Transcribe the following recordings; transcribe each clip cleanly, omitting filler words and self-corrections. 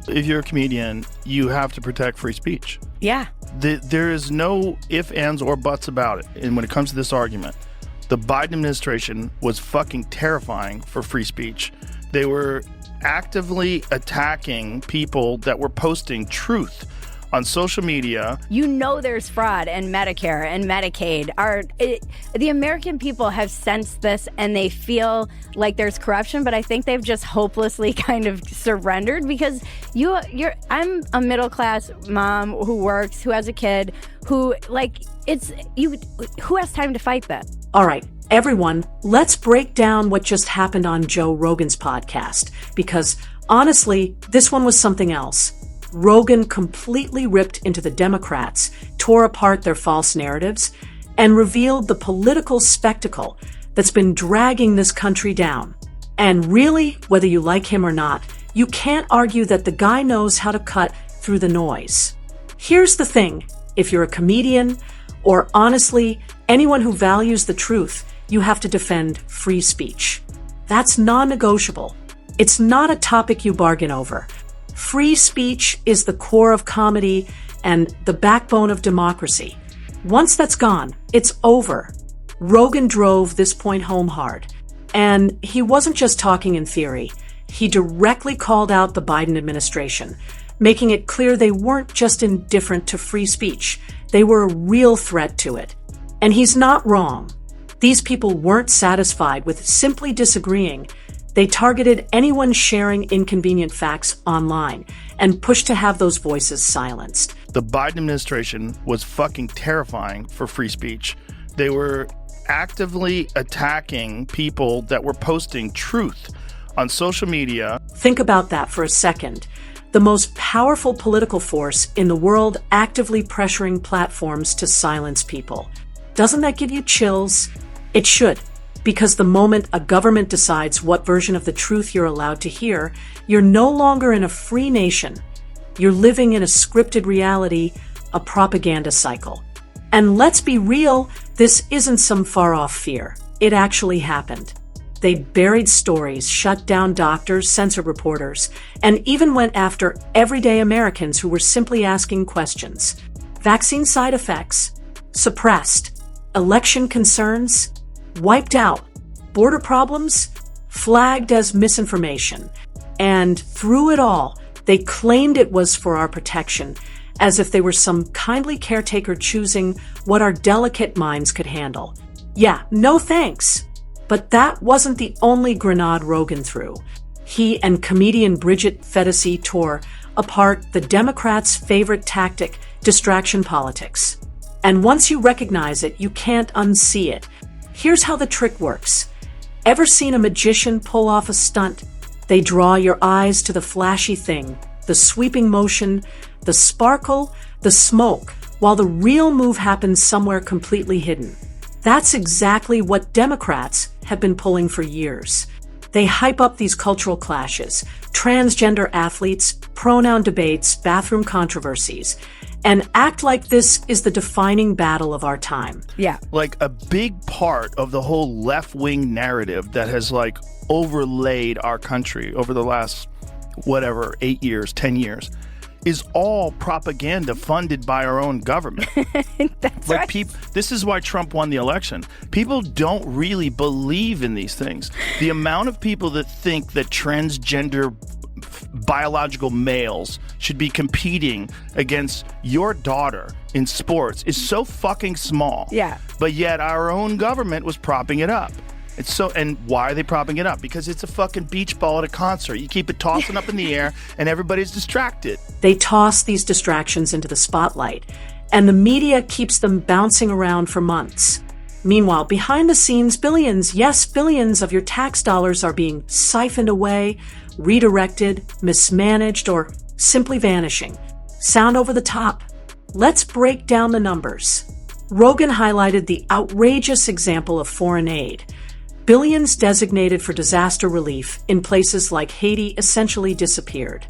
if you're a comedian, you have to protect free speech. Yeah. There is no ifs, ands, or buts about it. And when it comes to this argument, the Biden administration was fucking terrifying for free speech. They were actively attacking people that were posting truth on social media. You know there's fraud in Medicare and Medicaid. The American people have sensed this and they feel like there's corruption, but I think they've just hopelessly kind of surrendered because I'm a middle class mom who works, who has a kid, who has time to fight that? All right, everyone, let's break down what just happened on Joe Rogan's podcast, because honestly, this one was something else. Rogan completely ripped into the Democrats, tore apart their false narratives, and revealed the political spectacle that's been dragging this country down. And really, whether you like him or not, you can't argue that the guy knows how to cut through the noise. Here's the thing, if you're a comedian, or honestly, anyone who values the truth, you have to defend free speech. That's non-negotiable. It's not a topic you bargain over. Free speech is the core of comedy and the backbone of democracy. Once that's gone, it's over. Rogan drove this point home hard. And he wasn't just talking in theory. He directly called out the Biden administration, making it clear they weren't just indifferent to free speech. They were a real threat to it. And he's not wrong. These people weren't satisfied with simply disagreeing. They targeted anyone sharing inconvenient facts online and pushed to have those voices silenced. The Biden administration was fucking terrifying for free speech. They were actively attacking people that were posting truth on social media. Think about that for a second. The most powerful political force in the world actively pressuring platforms to silence people. Doesn't that give you chills? It should. Because the moment a government decides what version of the truth you're allowed to hear, you're no longer in a free nation. You're living in a scripted reality, a propaganda cycle. And let's be real, this isn't some far-off fear. It actually happened. They buried stories, shut down doctors, censored reporters, and even went after everyday Americans who were simply asking questions. Vaccine side effects, suppressed. Election concerns, wiped out. Border problems, flagged as misinformation. And through it all, they claimed it was for our protection, as if they were some kindly caretaker choosing what our delicate minds could handle. Yeah, no thanks. But that wasn't the only grenade Rogan threw. He and comedian Bridget Phetasy tore apart the Democrats' favorite tactic, distraction politics. And once you recognize it, you can't unsee it. Here's how the trick works. Ever seen a magician pull off a stunt? They draw your eyes to the flashy thing, the sweeping motion, the sparkle, the smoke, while the real move happens somewhere completely hidden. That's exactly what Democrats have been pulling for years. They hype up these cultural clashes, transgender athletes, pronoun debates, bathroom controversies, and act like this is the defining battle of our time. Yeah. Like a big part of the whole left-wing narrative that has overlaid our country over the last, 8 years, 10 years, is all propaganda funded by our own government. That's right. This is why Trump won the election. People don't really believe in these things. The amount of people that think that transgender biological males should be competing against your daughter in sports is so fucking small. Yeah. But yet our own government was propping it up. And why are they propping it up? Because it's a fucking beach ball at a concert. You keep it tossing up in the air and everybody's distracted. They toss these distractions into the spotlight, and the media keeps them bouncing around for months. Meanwhile, behind the scenes, billions, yes, billions of your tax dollars are being siphoned away, redirected, mismanaged, or simply vanishing. Sound over the top. Let's break down the numbers. Rogan highlighted the outrageous example of foreign aid. Billions designated for disaster relief in places like Haiti essentially disappeared.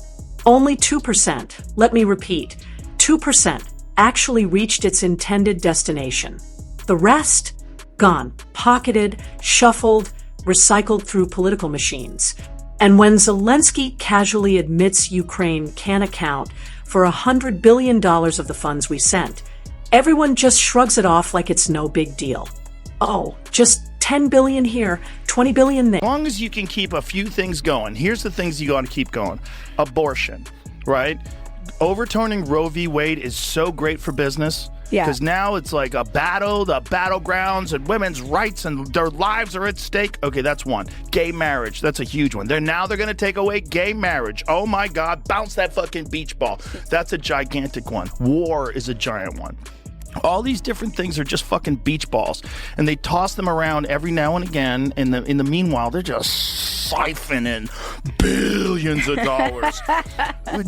Only 2%, let me repeat, 2% actually reached its intended destination. The rest, gone, pocketed, shuffled, recycled through political machines. And when Zelensky casually admits Ukraine can't account for $100 billion of the funds we sent, everyone just shrugs it off like it's no big deal. Oh, just 10 billion here, 20 billion there. As long as you can keep a few things going, here's the things you got to keep going. Abortion, right? Overturning Roe v. Wade is so great for business. Yeah. Because now it's like a battle, the battlegrounds, and women's rights and their lives are at stake. Okay, that's one. Gay marriage, that's a huge one. They're going to take away gay marriage. Oh my God, bounce that fucking beach ball. That's a gigantic one. War is a giant one. All these different things are just fucking beach balls, and they toss them around every now and again. In the meanwhile, they're just siphoning billions of dollars.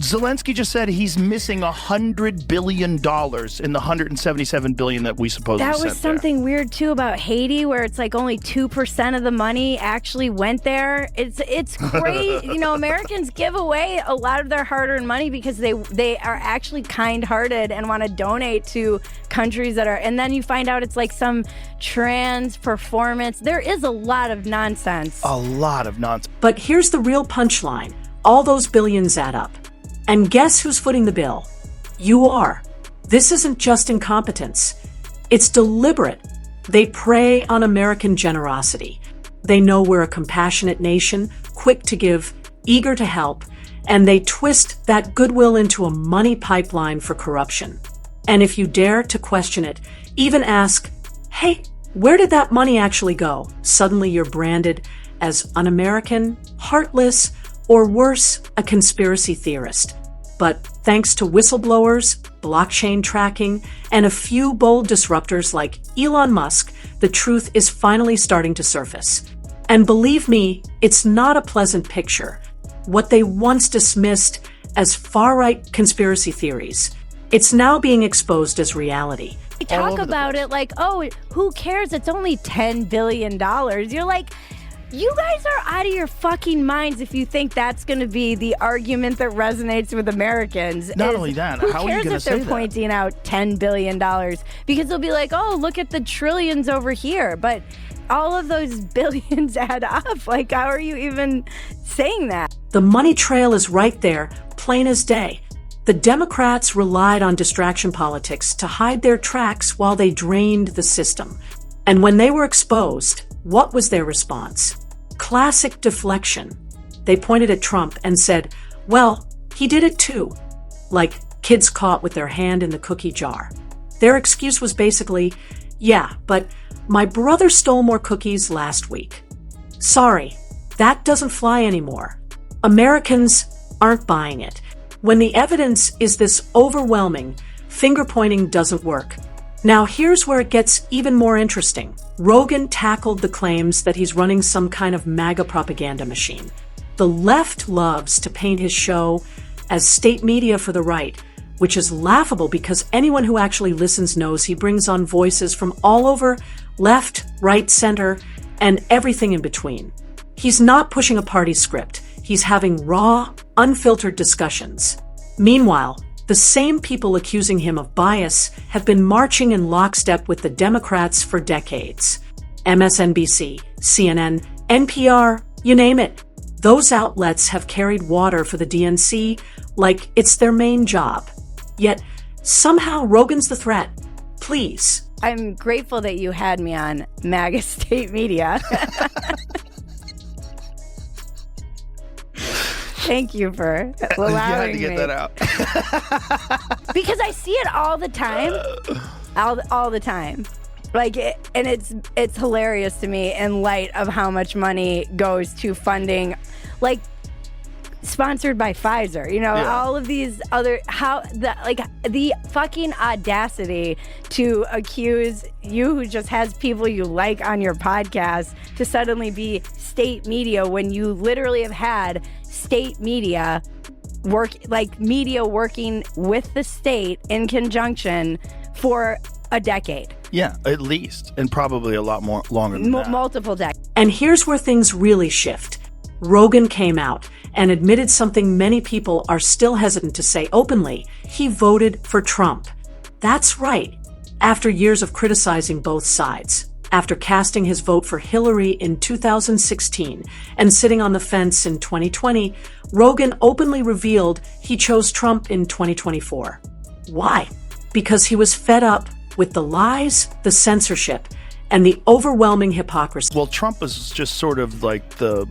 Zelensky just said he's missing $100 billion in the $177 billion that we supposedly sent That was something there. weird too about Haiti, where it's like only 2% of the money actually went there. It's great. Americans give away a lot of their hard-earned money because they are actually kind-hearted and want to donate to countries that are, and then you find out it's like some trans performance. There is a lot of nonsense. A lot of nonsense. But here's the real punchline. All those billions add up. And guess who's footing the bill? You are. This isn't just incompetence. It's deliberate. They prey on American generosity. They know we're a compassionate nation, quick to give, eager to help, and they twist that goodwill into a money pipeline for corruption. And if you dare to question it, even ask, hey, where did that money actually go? Suddenly you're branded as un-American, heartless, or worse, a conspiracy theorist. But thanks to whistleblowers, blockchain tracking, and a few bold disruptors like Elon Musk, the truth is finally starting to surface. And believe me, it's not a pleasant picture. What they once dismissed as far-right conspiracy theories, it's now being exposed as reality. They talk about it like, oh, who cares? It's only $10 billion. You're like, you guys are out of your fucking minds if you think that's going to be the argument that resonates with Americans. Not only that, who how are you cares going to if say they're that? pointing out $10 billion? Because they'll be like, oh, look at the trillions over here. But all of those billions add up. Like, how are you even saying that? The money trail is right there, plain as day. The Democrats relied on distraction politics to hide their tracks while they drained the system. And when they were exposed, what was their response? Classic deflection. They pointed at Trump and said, well, he did it too. Like kids caught with their hand in the cookie jar. Their excuse was basically, yeah, but my brother stole more cookies last week. Sorry, that doesn't fly anymore. Americans aren't buying it. When the evidence is this overwhelming, finger-pointing doesn't work. Now here's where it gets even more interesting. Rogan tackled the claims that he's running some kind of MAGA propaganda machine. The left loves to paint his show as state media for the right, which is laughable because anyone who actually listens knows he brings on voices from all over, left, right, center, and everything in between. He's not pushing a party script. He's having raw, unfiltered discussions. Meanwhile, the same people accusing him of bias have been marching in lockstep with the Democrats for decades. MSNBC, CNN, NPR, you name it. Those outlets have carried water for the DNC like it's their main job. Yet, somehow Rogan's the threat. Please. I'm grateful that you had me on MAGA State Media. Thank you for allowing me. You had to get that out. Because I see it all the time. All the time. Like, and it's hilarious to me in light of how much money goes to funding, like, sponsored by Pfizer, all of these other, the fucking audacity to accuse you who just has people you like on your podcast to suddenly be state media when you literally have had state media media working with the state in conjunction for a decade. Yeah, at least, and probably a lot more longer than that. Multiple decades. And here's where things really shift. Rogan came out and admitted something many people are still hesitant to say openly. He voted for Trump. That's right, after years of criticizing both sides. After casting his vote for Hillary in 2016 and sitting on the fence in 2020, Rogan openly revealed he chose Trump in 2024. Why? Because he was fed up with the lies, the censorship, and the overwhelming hypocrisy. Well, Trump was just sort of like the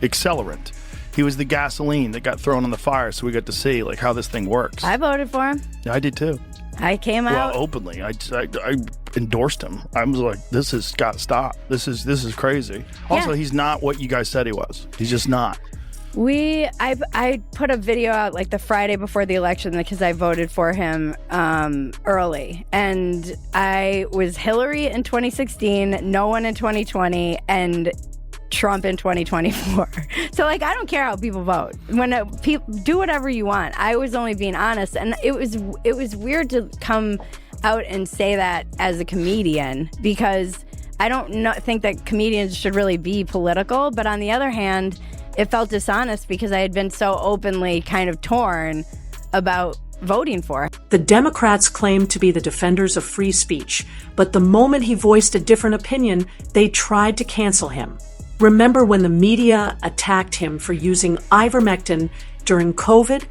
accelerant. He was the gasoline that got thrown on the fire, so we got to see like how this thing works. I voted for him. Yeah, I did too. I came out. Well, openly. I endorsed him. I was like, this has got to stop. This is crazy. Also, he's not what you guys said he was. He's just not. I put a video out like the Friday before the election because I voted for him early, and I was Hillary in 2016, no one in 2020, and Trump in 2024. So like, I don't care how people vote. When people do whatever you want. I was only being honest, and it was weird to come out and say that as a comedian, because I don't think that comedians should really be political. But on the other hand, it felt dishonest because I had been so openly kind of torn about voting for him. The Democrats claimed to be the defenders of free speech, but the moment he voiced a different opinion, they tried to cancel him. Remember when the media attacked him for using ivermectin during COVID?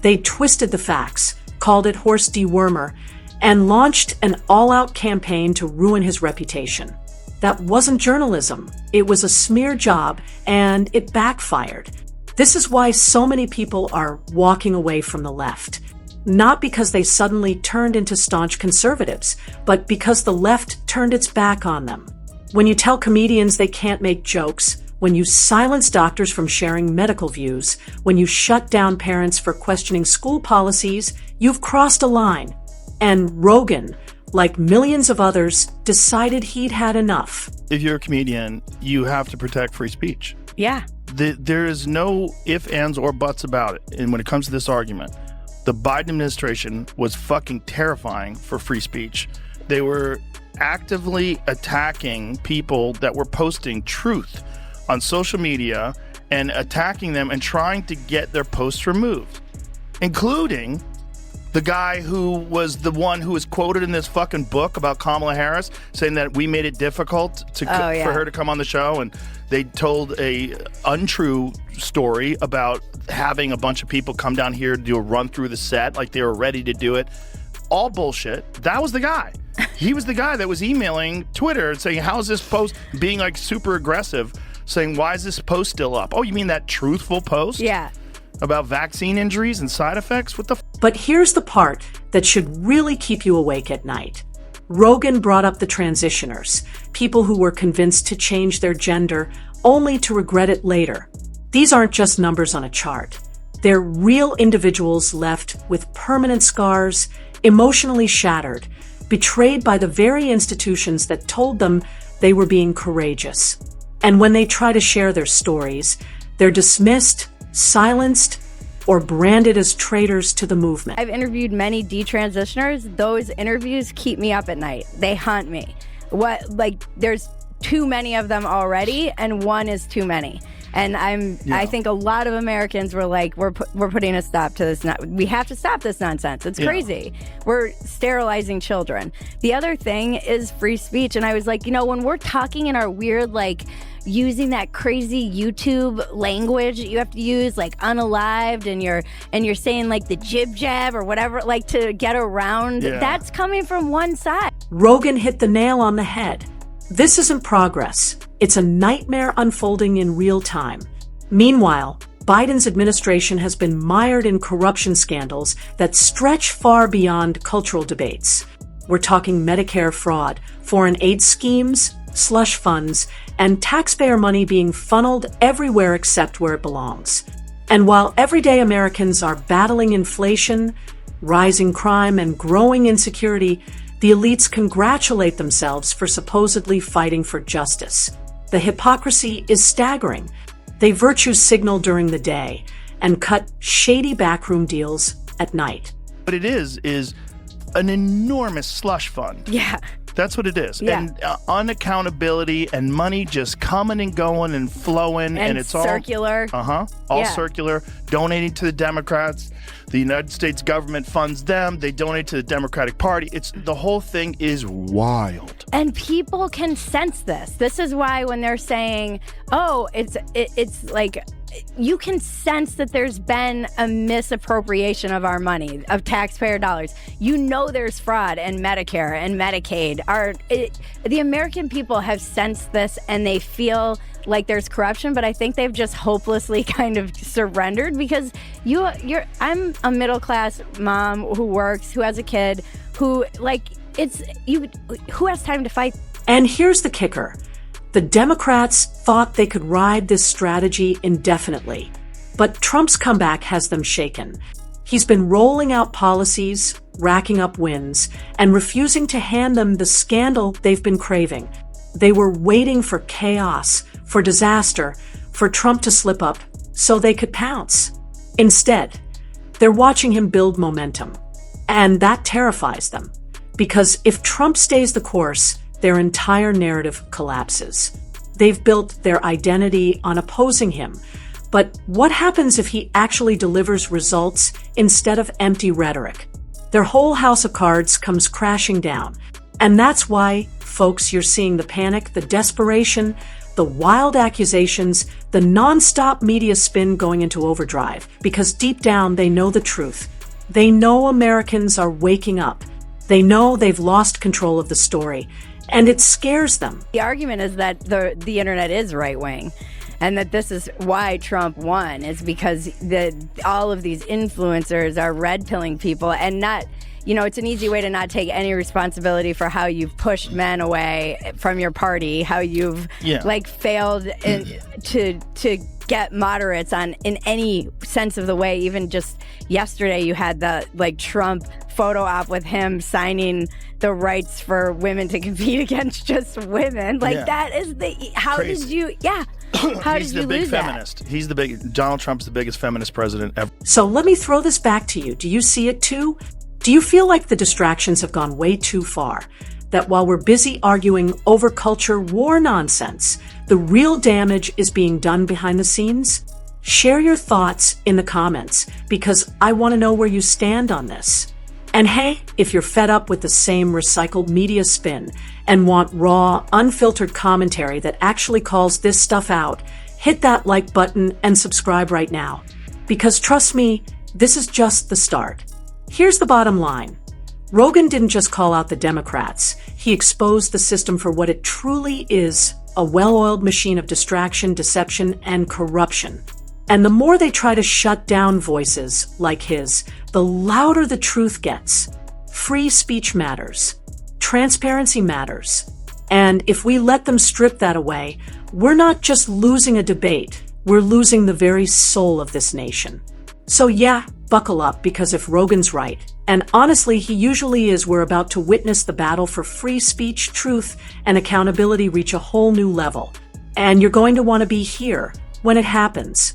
They twisted the facts, called it horse dewormer, and launched an all-out campaign to ruin his reputation. That wasn't journalism. It was a smear job, and it backfired. This is why so many people are walking away from the left. Not because they suddenly turned into staunch conservatives, but because the left turned its back on them. When you tell comedians they can't make jokes, when you silence doctors from sharing medical views, when you shut down parents for questioning school policies, you've crossed a line. And Rogan, like millions of others, decided he'd had enough. If you're a comedian, you have to protect free speech. Yeah. There is no ifs, ands, or buts about it. And when it comes to this argument, the Biden administration was fucking terrifying for free speech. They were actively attacking people that were posting truth on social media and attacking them and trying to get their posts removed, including the guy who was the one who was quoted in this fucking book about Kamala Harris saying that we made it difficult for her to come on the show, and they told a untrue story about having a bunch of people come down here to do a run through the set like they were ready to do it. All bullshit. That was the guy. He was the guy that was emailing Twitter and saying, how's this post, being like super aggressive, saying, why is this post still up? Oh, you mean that truthful post? Yeah. About vaccine injuries and side effects? What the But here's the part that should really keep you awake at night. Rogan brought up the transitioners, people who were convinced to change their gender only to regret it later. These aren't just numbers on a chart. They're real individuals left with permanent scars, emotionally shattered, betrayed by the very institutions that told them they were being courageous. And when they try to share their stories, they're dismissed, silenced, or branded as traitors to the movement. I've interviewed many detransitioners. Those interviews keep me up at night. They haunt me. There's too many of them already, and one is too many. And I think a lot of Americans were like, we're putting a stop to this. We have to stop this nonsense. It's crazy. We're sterilizing children. The other thing is free speech. And I was like, when we're talking in our weird, using that crazy YouTube language that you have to use, like unalived, and you're saying like the jib jab or whatever, like to get around, that's coming from one side. Rogan hit the nail on the head. This isn't progress. It's a nightmare unfolding in real time. Meanwhile, Biden's administration has been mired in corruption scandals that stretch far beyond cultural debates. We're talking Medicare fraud, foreign aid schemes, slush funds, and taxpayer money being funneled everywhere except where it belongs. And while everyday Americans are battling inflation, rising crime, and growing insecurity, the elites congratulate themselves for supposedly fighting for justice. The hypocrisy is staggering. They virtue signal during the day and cut shady backroom deals at night. What it is an enormous slush fund. Yeah. That's what it is. Yeah. And unaccountability and money just coming and going and flowing. And it's circular. All Yeah. circular. Donating to the Democrats. The United States government funds them. They donate to the Democratic Party. The whole thing is wild. And people can sense this. This is why when they're saying, "Oh, it's like," you can sense that there's been a misappropriation of our money, of taxpayer dollars. You know there's fraud in Medicare and Medicaid. The American people have sensed this and they feel like there's corruption, but I think they've just hopelessly kind of surrendered because I'm a middle class mom who works, who has a kid, who who has time to fight? And here's the kicker. The Democrats thought they could ride this strategy indefinitely, but Trump's comeback has them shaken. He's been rolling out policies, racking up wins, and refusing to hand them the scandal they've been craving. They were waiting for chaos, for disaster, for Trump to slip up so they could pounce. Instead, they're watching him build momentum. And that terrifies them. Because if Trump stays the course, their entire narrative collapses. They've built their identity on opposing him. But what happens if he actually delivers results instead of empty rhetoric? Their whole house of cards comes crashing down. And that's why, folks, you're seeing the panic, the desperation, the wild accusations, the nonstop media spin going into overdrive. Because deep down, they know the truth. They know Americans are waking up. They know they've lost control of the story. And it scares them. The argument is that the internet is right-wing. And that this is why Trump won, is because all of these influencers are red-pilling people and not, it's an easy way to not take any responsibility for how you've pushed men away from your party, how you've failed to get moderates in any sense of the way. Even just yesterday, you had the Trump photo op with him signing the rights for women to compete against just women. That is how Crazy. Did you? Yeah. How He's did you the big lose feminist. Donald Trump's the biggest feminist president ever. So let me throw this back to you. Do you see it too? Do you feel like the distractions have gone way too far? That while we're busy arguing over culture war nonsense, the real damage is being done behind the scenes? Share your thoughts in the comments, because I want to know where you stand on this. And hey, if you're fed up with the same recycled media spin and want raw, unfiltered commentary that actually calls this stuff out, hit that like button and subscribe right now. Because trust me, this is just the start. Here's the bottom line. Rogan didn't just call out the Democrats. He exposed the system for what it truly is, a well-oiled machine of distraction, deception, and corruption. And the more they try to shut down voices like his, the louder the truth gets. Free speech matters. Transparency matters. And if we let them strip that away, we're not just losing a debate, we're losing the very soul of this nation. So yeah, buckle up, because if Rogan's right, and honestly he usually is, we're about to witness the battle for free speech, truth, and accountability reach a whole new level. And you're going to want to be here when it happens.